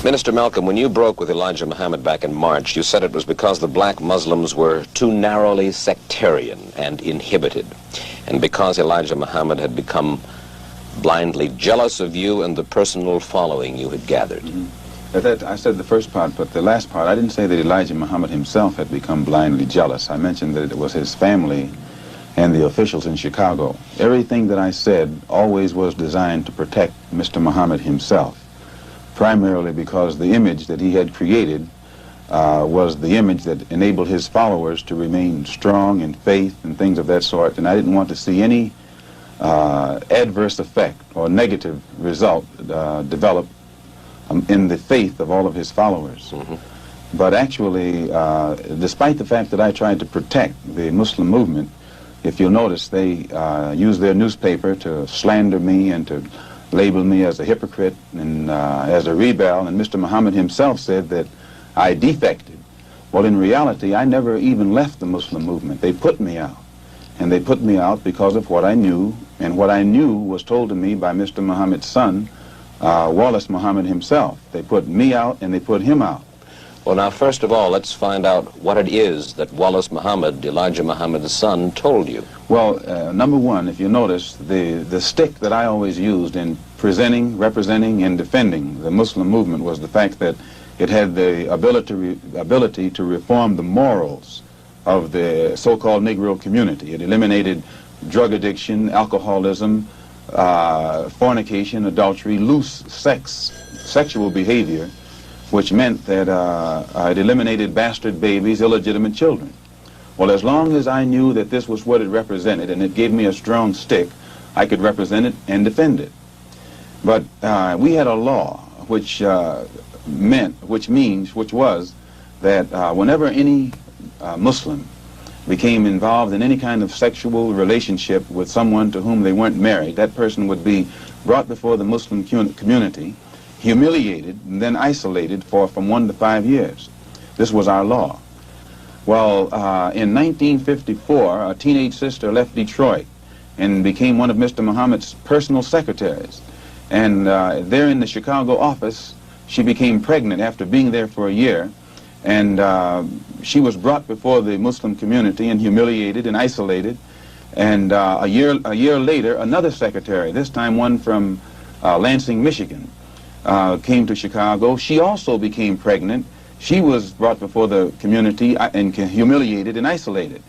Minister Malcolm, when you broke with Elijah Muhammad back in March, you said it was because the black Muslims were too narrowly sectarian and inhibited, and because Elijah Muhammad had become blindly jealous of you and the personal following you had gathered. I said the first part, but the last part, I didn't say that Elijah Muhammad himself had become blindly jealous. I mentioned that it was his family and the officials in Chicago. Everything that I said always was designed to protect Mr. Muhammad himself, primarily because the image that he had created was the image that enabled his followers to remain strong in faith and things of that sort, and I didn't want to see any adverse effect or negative result develop in the faith of all of his followers. But actually, despite the fact that I tried to protect the Muslim movement, if you'll notice, they used their newspaper to slander me and to label me as a hypocrite and as a rebel, and Mr. Muhammad himself said that I defected. Well, in reality, I never even left the Muslim movement. They put me out, and they put me out because of what I knew, and what I knew was told to me by Mr. Muhammad's son, Wallace Muhammad himself. They put me out and they put him out. Well, now, first of all, let's find out what it is that Wallace Muhammad, Elijah Muhammad's son, told you. Well, number one, if you notice, the stick that I always used in presenting, representing, and defending the Muslim movement was the fact that it had the ability to reform the morals of the so-called Negro community. It eliminated drug addiction, alcoholism, fornication, adultery, loose sexual behavior, which meant that it eliminated bastard babies, illegitimate children. Well, as long as I knew that this was what it represented, and it gave me a strong stick, I could represent it and defend it. But we had a law which was that whenever any Muslim became involved in any kind of sexual relationship with someone to whom they weren't married, that person would be brought before the Muslim community, humiliated, and then isolated for from 1 to 5 years. This was our law. Well, in 1954, a teenage sister left Detroit and became one of Mr. Muhammad's personal secretaries. And there in the Chicago office, she became pregnant after being there for a year. And she was brought before the Muslim community and humiliated and isolated. And a year later, another secretary, this time one from Lansing, Michigan, came to Chicago. She also became pregnant. She was brought before the community and humiliated and isolated.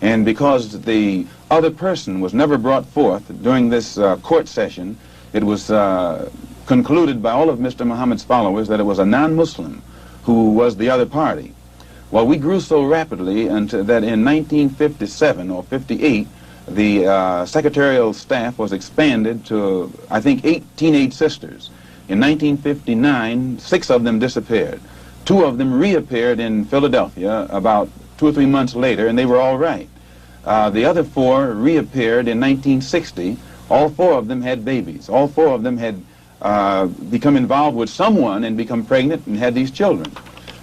And because the other person was never brought forth during this court session, it was concluded by all of Mr. Muhammad's followers that it was a non-Muslim who was the other party. Well, we grew so rapidly until that in 1957 or 58, the secretarial staff was expanded to, I think, 8 teenage sisters. In 1959, 6 of them disappeared. 2 of them reappeared in Philadelphia about 2 or 3 months later, and they were all right. The other 4 reappeared in 1960. All 4 of them had babies. All 4 of them had become involved with someone and become pregnant and had these children.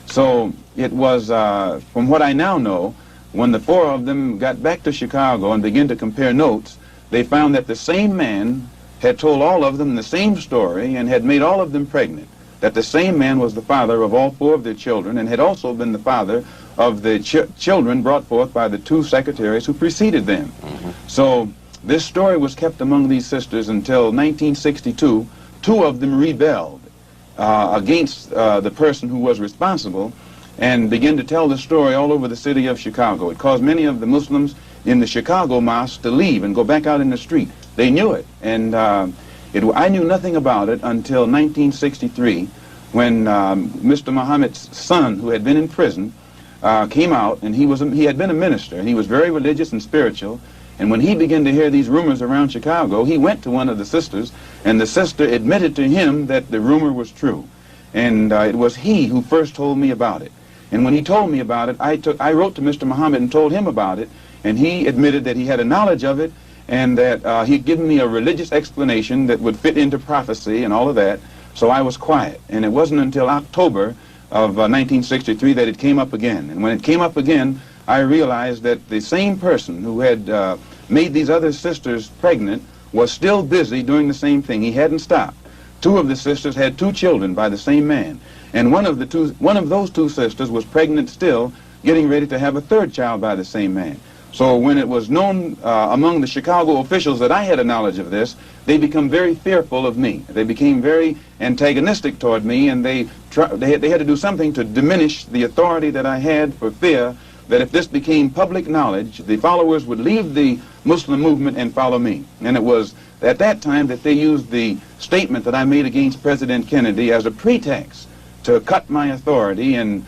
So it was, from what I now know, when the 4 of them got back to Chicago and began to compare notes, they found that the same man had told all of them the same story and had made all of them pregnant, that the same man was the father of all 4 of their children and had also been the father of the children brought forth by the 2 secretaries who preceded them. So this story was kept among these sisters until 1962. 2 of them rebelled against the person who was responsible and began to tell the story all over the city of Chicago. It caused many of the Muslims in the Chicago mosque to leave and go back out in the street. They knew it, and I knew nothing about it until 1963 when Mr. Muhammad's son, who had been in prison, came out, and he had been a minister, and he was very religious and spiritual. And when he began to hear these rumors around Chicago, he went to one of the sisters, and the sister admitted to him that the rumor was true. And it was he who first told me about it. And when he told me about it, I wrote to Mr. Muhammad and told him about it, and he admitted that he had a knowledge of it, and that he'd given me a religious explanation that would fit into prophecy and all of that. So I was quiet. And it wasn't until October of 1963 that it came up again. And when it came up again, I realized that the same person who had made these other sisters pregnant was still busy doing the same thing. He hadn't stopped. 2 of the sisters had 2 children by the same man. And one of those two sisters was pregnant still, getting ready to have a third child by the same man. So when it was known among the Chicago officials that I had a knowledge of this, they become very fearful of me. They became very antagonistic toward me, and they had to do something to diminish the authority that I had, for fear that if this became public knowledge, the followers would leave the Muslim movement and follow me. And it was at that time that they used the statement that I made against President Kennedy as a pretext to cut my authority, and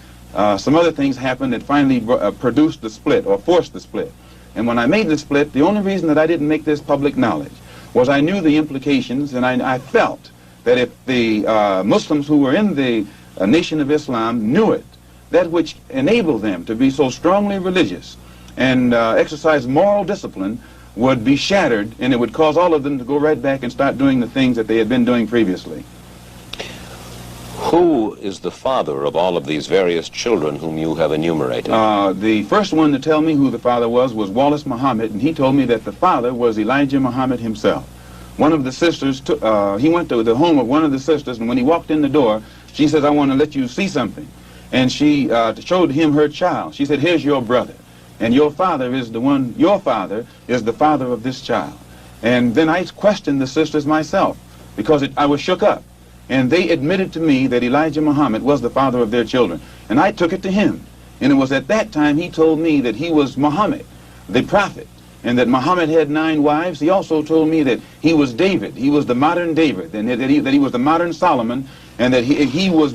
some other things happened that finally produced the split, or forced the split. And when I made the split, the only reason that I didn't make this public knowledge was I knew the implications, and I felt that if the Muslims who were in the Nation of Islam knew it, that which enabled them to be so strongly religious and exercise moral discipline would be shattered, and it would cause all of them to go right back and start doing the things that they had been doing previously. Who is the father of all of these various children whom you have enumerated? The first one to tell me who the father was Wallace Muhammad, and he told me that the father was Elijah Muhammad himself. One of the sisters, he went to the home of one of the sisters, and when he walked in the door, she says, "I want to let you see something." And she showed him her child. She said, "Here's your brother, and your father is the father of this child." And then I questioned the sisters myself, because I was shook up. And they admitted to me that Elijah Muhammad was the father of their children. And I took it to him. And it was at that time he told me that he was Muhammad, the prophet, and that Muhammad had 9 wives. He also told me that he was David. He was the modern David, and that he was the modern Solomon, and that it was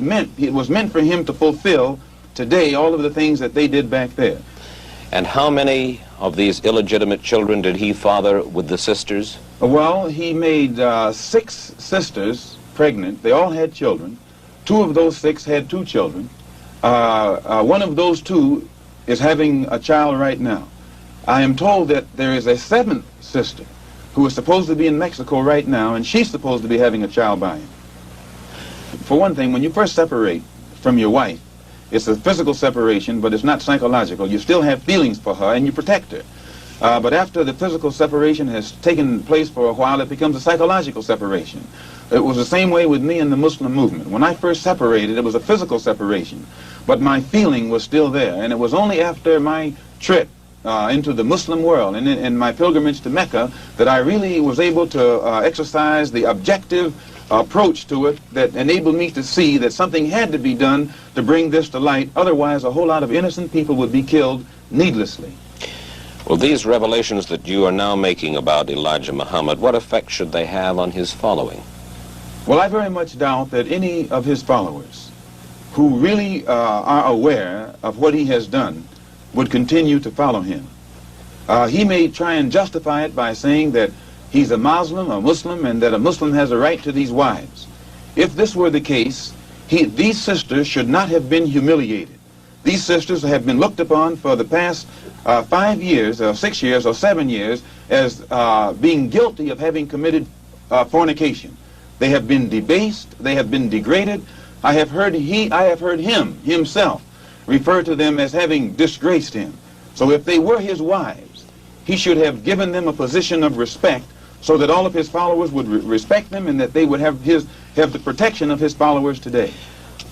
meant for him to fulfill today all of the things that they did back there. And how many of these illegitimate children did he father with the sisters? Well, he made 6 sisters pregnant. They all had children. 2 of those 6 had 2 children. One of those 2 is having a child right now. I am told that there is a 7th sister who is supposed to be in Mexico right now, and she's supposed to be having a child by him. For one thing, when you first separate from your wife, it's a physical separation, but it's not psychological. You still have feelings for her, and you protect her. But after the physical separation has taken place for a while, it becomes a psychological separation. It was the same way with me in the Muslim movement. When I first separated, it was a physical separation, but my feeling was still there. And it was only after my trip into the Muslim world and in my pilgrimage to Mecca that I really was able to exercise the objective approach to it that enabled me to see that something had to be done to bring this to light. Otherwise, a whole lot of innocent people would be killed needlessly. Well, these revelations that you are now making about Elijah Muhammad, what effect should they have on his following? Well, I very much doubt that any of his followers who really are aware of what he has done would continue to follow him. He may try and justify it by saying that he's a Muslim, and that a Muslim has a right to these wives. If this were the case, these sisters should not have been humiliated. These sisters have been looked upon for the past 5 years, or 6 years, or 7 years as being guilty of having committed fornication. They have been debased, they have been degraded. I have heard him himself refer to them as having disgraced him. So if they were his wives, he should have given them a position of respect so that all of his followers would respect them, and that they would have the protection of his followers today.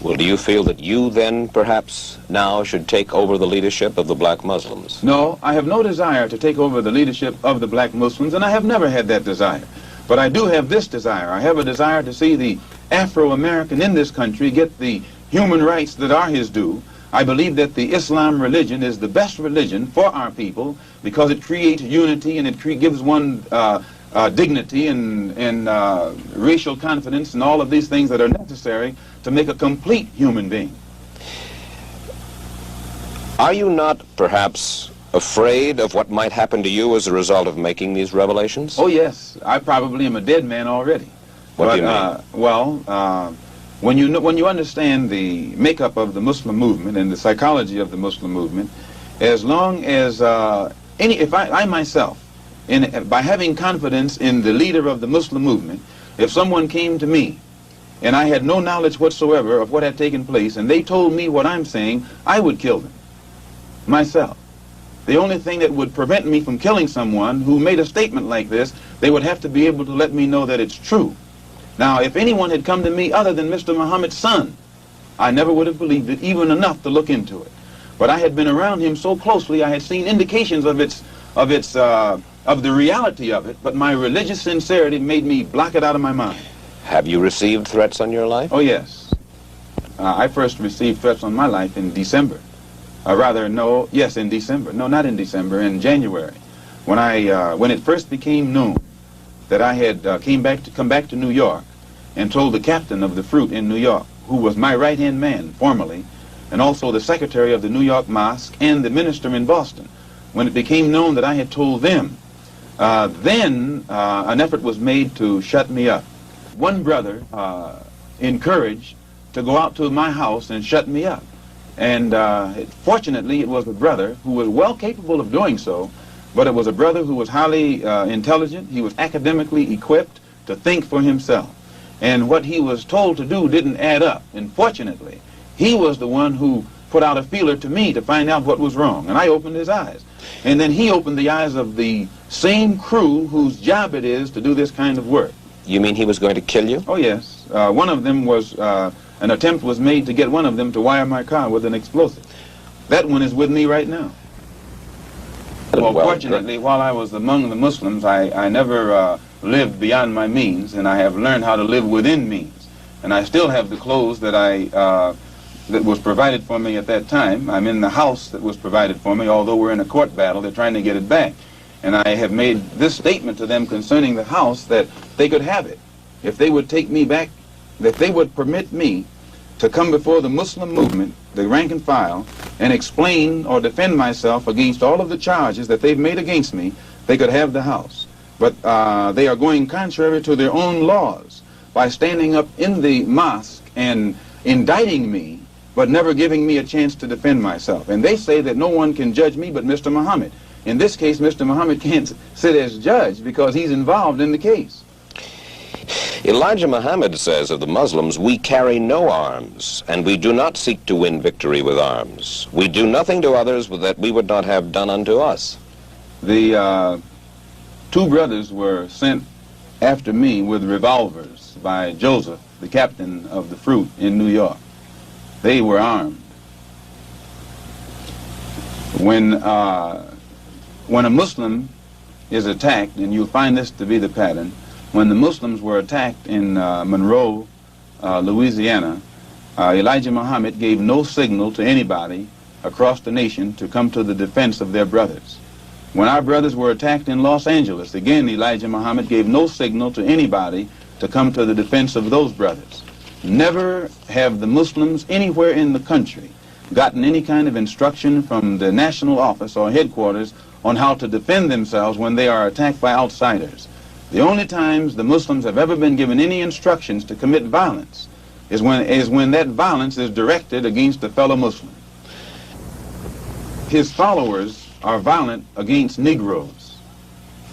Well, do you feel that you then, perhaps, now should take over the leadership of the black Muslims? No, I have no desire to take over the leadership of the black Muslims, and I have never had that desire. But I do have this desire. I have a desire to see the Afro-American in this country get the human rights that are his due. I believe that the Islam religion is the best religion for our people because it creates unity, and it gives one dignity and racial confidence and all of these things that are necessary to make a complete human being. Are you not perhaps afraid of what might happen to you as a result of making these revelations? Oh yes, I probably am a dead man already. What do you mean? When you understand the makeup of the Muslim movement and the psychology of the Muslim movement, as long as if I myself, by having confidence in the leader of the Muslim movement, if someone came to me and I had no knowledge whatsoever of what had taken place, and they told me what I'm saying, I would kill them myself. The only thing that would prevent me from killing someone who made a statement like this, they would have to be able to let me know that it's true. Now, if anyone had come to me other than Mr. Muhammad's son I never would have believed it, even enough to look into it. But I had been around him so closely, I had seen indications of the reality of it, but my religious sincerity made me block it out of my mind. Have you received threats on your life? Oh, yes. I first received threats on my life in December. In December. No, not in December, in January. When it first became known that I had come back to New York and told the captain of the fruit in New York, who was my right-hand man formerly, and also the secretary of the New York Mosque and the minister in Boston. When it became known that I had told them, then an effort was made to shut me up. One brother encouraged to go out to my house and shut me up. And fortunately, it was a brother who was well capable of doing so, but it was a brother who was highly intelligent. He was academically equipped to think for himself. And what he was told to do didn't add up. And fortunately, he was the one who put out a feeler to me to find out what was wrong. And I opened his eyes. And then he opened the eyes of the same crew whose job it is to do this kind of work. You mean he was going to kill you? Oh, yes. One of them was, an attempt was made to get one of them to wire my car with an explosive. That one is with me right now. Well, fortunately, while I was among the Muslims, I never lived beyond my means, and I have learned how to live within means. And I still have the clothes that that was provided for me at that time. I'm in the house that was provided for me, although we're in a court battle, they're trying to get it back. And I have made this statement to them concerning the house, that they could have it. If they would take me back, that they would permit me to come before the Muslim movement, the rank and file, and explain or defend myself against all of the charges that they've made against me, they could have the house. But they are going contrary to their own laws by standing up in the mosque and indicting me, but never giving me a chance to defend myself. And they say that no one can judge me but Mr. Muhammad. In this case, Mr. Muhammad can't sit as judge because he's involved in the case. Elijah Muhammad says of the Muslims, we carry no arms, and we do not seek to win victory with arms. We do nothing to others that we would not have done unto us. The two brothers were sent after me with revolvers by Joseph, the captain of the fruit in New York. They were armed. When a Muslim is attacked, and you'll find this to be the pattern, when the Muslims were attacked in Monroe, Louisiana, Elijah Muhammad gave no signal to anybody across the nation to come to the defense of their brothers. When our brothers were attacked in Los Angeles, again, Elijah Muhammad gave no signal to anybody to come to the defense of those brothers. Never have the Muslims anywhere in the country gotten any kind of instruction from the national office or headquarters on how to defend themselves when they are attacked by outsiders. The only times the Muslims have ever been given any instructions to commit violence is when that violence is directed against a fellow Muslim. His followers are violent against Negroes.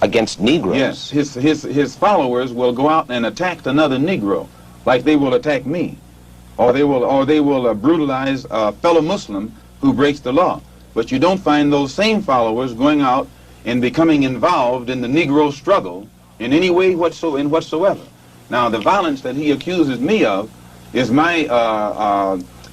Against Negroes? Yes, his followers will go out and attack another Negro, like they will attack me, or they will brutalize a fellow Muslim who breaks the law. But you don't find those same followers going out and becoming involved in the Negro struggle in any way whatsoever. Now, the violence that he accuses me of is my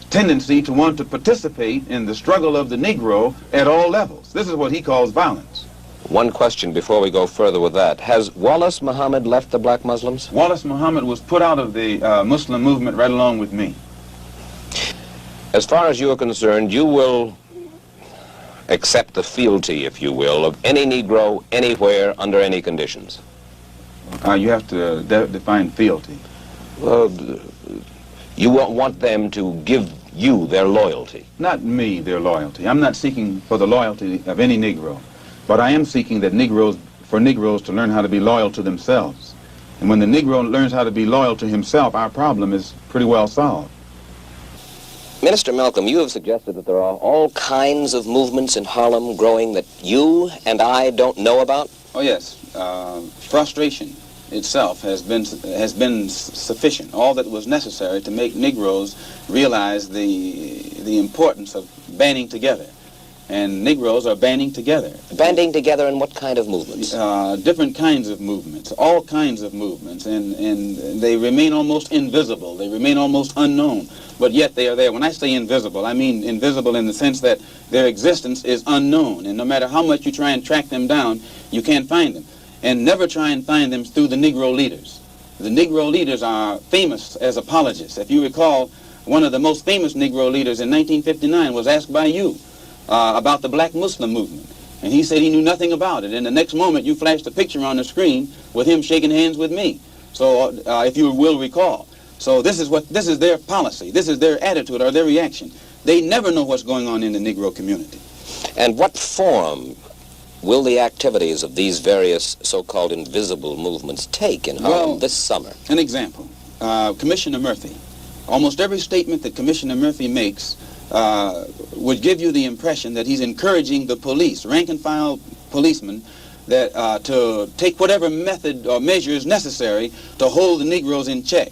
tendency to want to participate in the struggle of the Negro at all levels. This is what he calls violence. One question before we go further with that. Has Wallace Muhammad left the black Muslims? Wallace Muhammad was put out of the Muslim movement right along with me. As far as you are concerned, you will accept the fealty, if you will, of any Negro anywhere under any conditions? You have to define fealty. You want them to give you their loyalty? Not me, their loyalty. I'm not seeking for the loyalty of any Negro, but I am seeking that for Negroes to learn how to be loyal to themselves. And when the Negro learns how to be loyal to himself, our problem is pretty well solved. Minister Malcolm, you have suggested that there are all kinds of movements in Harlem growing that you and I don't know about? Oh, yes. Frustration itself has been sufficient, all that was necessary to make Negroes realize the importance of banding together. and Negroes are banding together. Banding together in what kind of movements? Different kinds of movements, all kinds of movements, and they remain almost invisible. They remain almost unknown, but yet they are there. When I say invisible, I mean invisible in the sense that their existence is unknown, and no matter how much you try and track them down, you can't find them. And never try and find them through the Negro leaders. The Negro leaders are famous as apologists. If you recall, one of the most famous Negro leaders in 1959 was asked by you about the black Muslim movement. And he said he knew nothing about it. And the next moment you flashed a picture on the screen with him shaking hands with me. So if you will recall. So this is their policy. This is their attitude or their reaction. They never know what's going on in the Negro community. And what form will the activities of these various so-called invisible movements take in Harlem this summer? An example, Commissioner Murphy. Almost every statement that Commissioner Murphy makes would give you the impression that he's encouraging the police, rank-and-file policemen, that to take whatever method or measures necessary to hold the Negroes in check.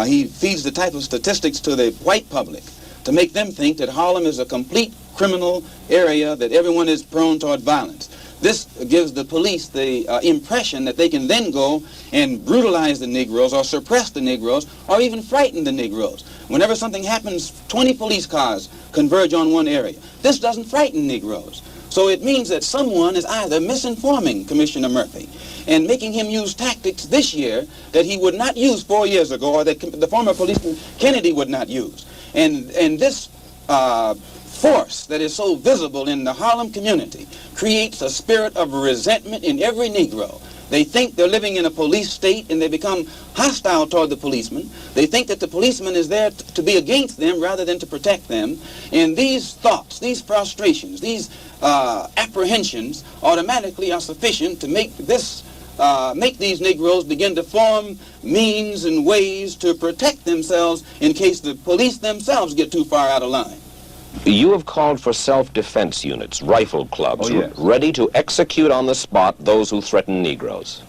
He feeds the type of statistics to the white public to make them think that Harlem is a complete criminal area, that everyone is prone toward violence. This gives the police the impression that they can then go and brutalize the Negroes or suppress the Negroes or even frighten the Negroes. Whenever something happens, 20 police cars converge on one area. This doesn't frighten Negroes. So it means that someone is either misinforming Commissioner Murphy and making him use tactics this year that he would not use 4 years ago, or that the former policeman Kennedy would not use. And this force that is so visible in the Harlem community creates a spirit of resentment in every Negro. They think they're living in a police state, and they become hostile toward the policeman. They think that the policeman is there to be against them rather than to protect them. And these thoughts, these frustrations, these apprehensions automatically are sufficient to make these Negroes begin to form means and ways to protect themselves in case the police themselves get too far out of line. You have called for self-defense units, rifle clubs, yes, ready to execute on the spot those who threaten Negroes.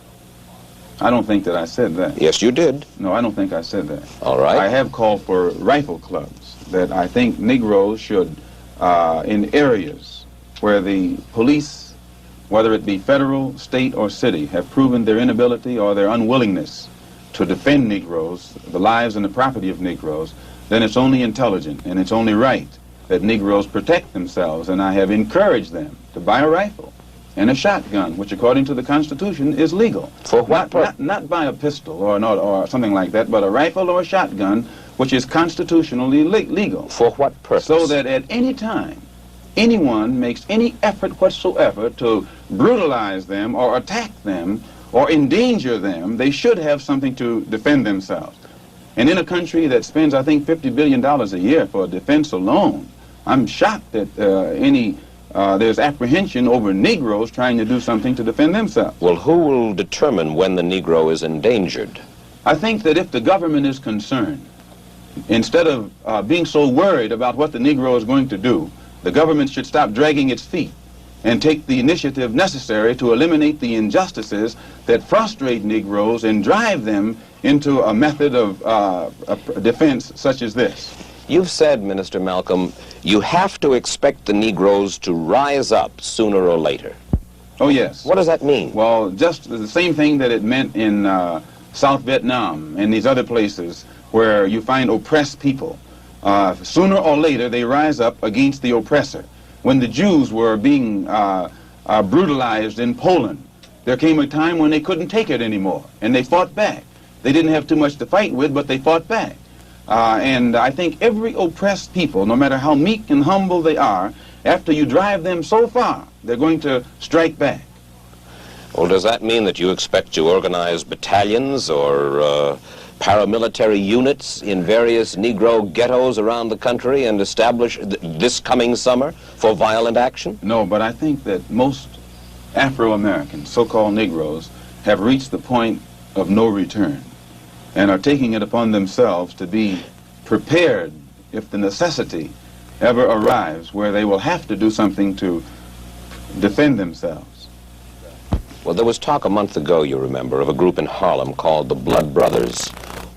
I don't think that I said that. Yes, you did. No, I don't think I said that. All right. I have called for rifle clubs, that I think Negroes should, in areas where the police, whether it be federal, state, or city, have proven their inability or their unwillingness to defend Negroes, the lives and the property of Negroes, then it's only intelligent and it's only right that Negroes protect themselves, and I have encouraged them to buy a rifle and a shotgun, which according to the Constitution is legal. For what? Not buy a pistol or something like that, but a rifle or a shotgun, which is constitutionally legal. For what purpose? So that at any time, anyone makes any effort whatsoever to brutalize them or attack them or endanger them, they should have something to defend themselves. And in a country that spends, I think, $50 billion a year for defense alone, I'm shocked that there's apprehension over Negroes trying to do something to defend themselves. Well, who will determine when the Negro is endangered? I think that if the government is concerned, instead of being so worried about what the Negro is going to do, the government should stop dragging its feet and take the initiative necessary to eliminate the injustices that frustrate Negroes and drive them into a method of defense such as this. You've said, Minister Malcolm, you have to expect the Negroes to rise up sooner or later. Oh, yes. What does that mean? Well, just the same thing that it meant in South Vietnam and these other places where you find oppressed people. Sooner or later, they rise up against the oppressor. When the Jews were being brutalized in Poland, there came a time when they couldn't take it anymore, and they fought back. They didn't have too much to fight with, but they fought back. And I think every oppressed people, no matter how meek and humble they are, after you drive them so far, they're going to strike back. Well, does that mean that you expect to organize battalions or paramilitary units in various Negro ghettos around the country and establish this coming summer for violent action? No, but I think that most Afro-Americans, so-called Negroes, have reached the point of no return and are taking it upon themselves to be prepared if the necessity ever arrives where they will have to do something to defend themselves. Well, there was talk a month ago, you remember, of a group in Harlem called the Blood Brothers,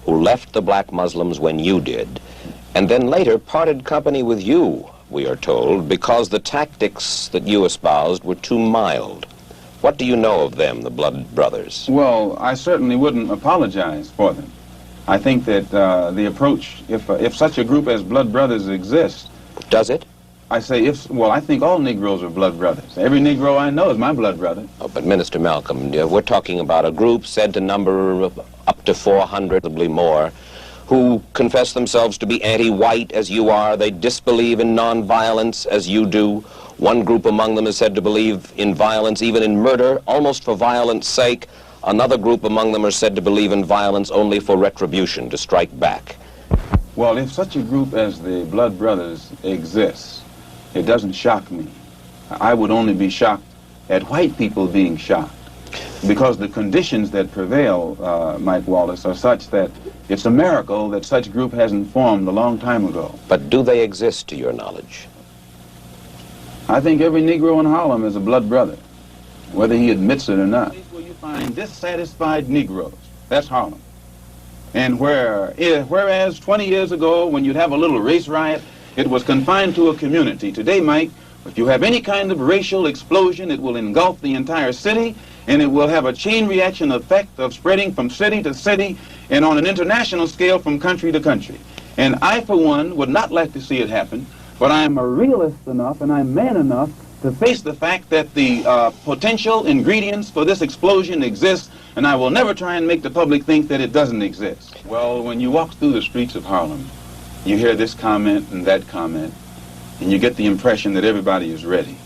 who left the black Muslims when you did, and then later parted company with you we are told, because the tactics that you espoused were too mild. What do you know of them, the Blood Brothers? Well, I certainly wouldn't apologize for them. I think that the approach, if such a group as Blood Brothers exists... Does it? I say, well, I think all Negroes are blood brothers. Every Negro I know is my blood brother. Oh, but Minister Malcolm, we're talking about a group said to number up to 400, probably more, who confess themselves to be anti-white as you are. They disbelieve in nonviolence as you do. One group among them is said to believe in violence, even in murder, almost for violence sake. Another group among them are said to believe in violence only for retribution, to strike back. Well, if such a group as the Blood Brothers exists, it doesn't shock me. I would only be shocked at white people being shocked, because the conditions that prevail, Mike Wallace, are such that it's a miracle that such group hasn't formed a long time ago. But do they exist to your knowledge? I think every Negro in Harlem is a blood brother, whether he admits it or not. Where you find dissatisfied Negroes, that's Harlem. And whereas 20 years ago, when you'd have a little race riot, it was confined to a community. Today, Mike, if you have any kind of racial explosion, it will engulf the entire city, and it will have a chain reaction effect of spreading from city to city and on an international scale from country to country. And I, for one, would not like to see it happen, but I am a realist enough and I'm man enough to face the fact that the potential ingredients for this explosion exist, and I will never try and make the public think that it doesn't exist. Well, when you walk through the streets of Harlem, you hear this comment and that comment, and you get the impression that everybody is ready.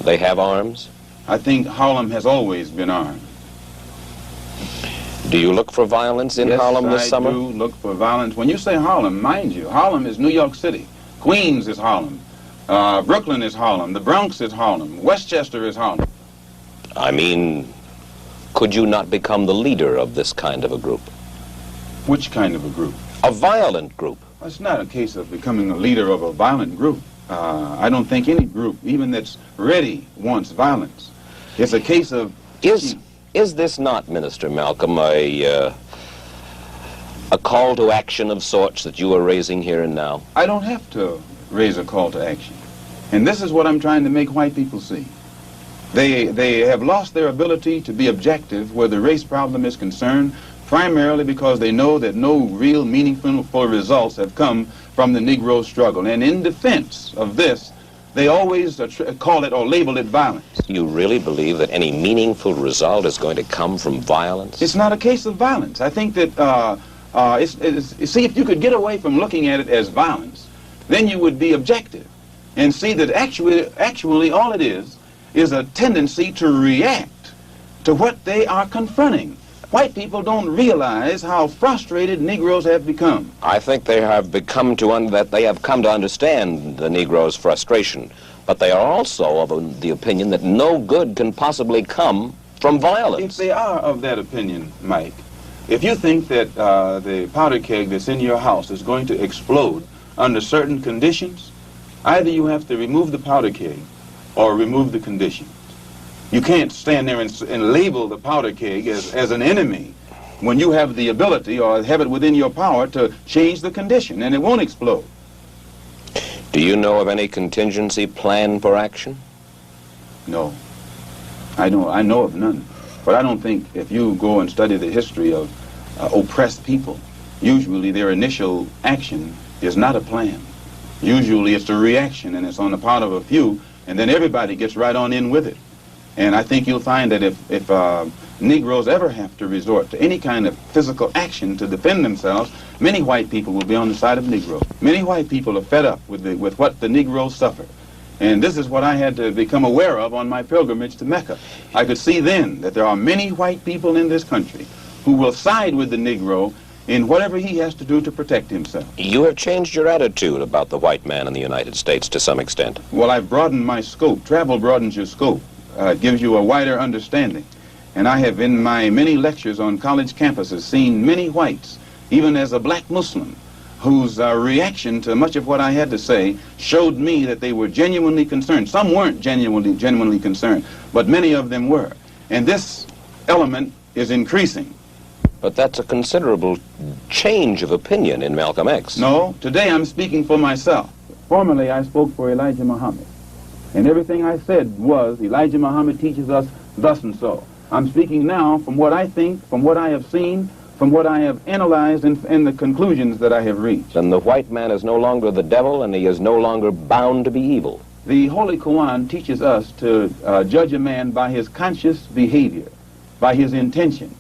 They have arms? I think Harlem has always been armed. Do you look for violence in Harlem this summer? Yes, I do look for violence. When you say Harlem, mind you, Harlem is New York City. Queens is Harlem. Brooklyn is Harlem. The Bronx is Harlem. Westchester is Harlem. I mean, could you not become the leader of this kind of a group? Which kind of a group? A violent group. It's not a case of becoming a leader of a violent group. I don't think any group, even that's ready, wants violence. It's a case of... Is this not, Minister Malcolm, a call to action of sorts that you are raising here and now? I don't have to raise a call to action. And this is what I'm trying to make white people see. They have lost their ability to be objective where the race problem is concerned, primarily because they know that no real meaningful results have come from the Negro struggle. And in defense of this, they always call it or label it violence. You really believe that any meaningful result is going to come from violence? It's not a case of violence. I think that, see, if you could get away from looking at it as violence, then you would be objective and see that actually all it is a tendency to react to what they are confronting. White people don't realize how frustrated Negroes have become. I think they have come to understand the Negro's frustration, but they are also of the opinion that no good can possibly come from violence. If they are of that opinion, Mike, if you think that the powder keg that's in your house is going to explode under certain conditions, either you have to remove the powder keg or remove the conditions. You can't stand there and label the powder keg as an enemy when you have the ability or have it within your power to change the condition, and it won't explode. Do you know of any contingency plan for action? No. I know of none. But I don't think if you go and study the history of oppressed people, usually their initial action is not a plan. Usually it's a reaction, and it's on the part of a few, and then everybody gets right on in with it. And I think you'll find that if Negroes ever have to resort to any kind of physical action to defend themselves, many white people will be on the side of Negroes. Many white people are fed up with what the Negroes suffer. And this is what I had to become aware of on my pilgrimage to Mecca. I could see then that there are many white people in this country who will side with the Negro in whatever he has to do to protect himself. You have changed your attitude about the white man in the United States to some extent. Well, I've broadened my scope. Travel broadens your scope. It gives you a wider understanding. And I have, in my many lectures on college campuses, seen many whites, even as a black Muslim, whose reaction to much of what I had to say showed me that they were genuinely concerned. Some weren't genuinely concerned, but many of them were. And this element is increasing. But that's a considerable change of opinion in Malcolm X. No, today I'm speaking for myself. Formerly, I spoke for Elijah Muhammad. And everything I said was, Elijah Muhammad teaches us thus and so. I'm speaking now from what I think, from what I have seen, from what I have analyzed, and the conclusions that I have reached. Then the white man is no longer the devil, and he is no longer bound to be evil. The Holy Quran teaches us to judge a man by his conscious behavior, by his intention.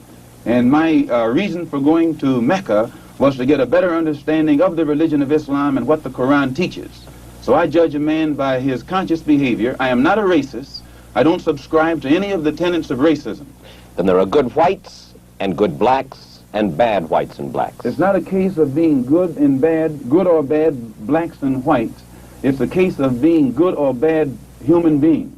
And my reason for going to Mecca was to get a better understanding of the religion of Islam and what the Quran teaches. So I judge a man by his conscious behavior. I am not a racist. I don't subscribe to any of the tenets of racism. Then there are good whites and good blacks and bad whites and blacks. It's not a case of being good and bad, good or bad blacks and whites. It's a case of being good or bad human beings.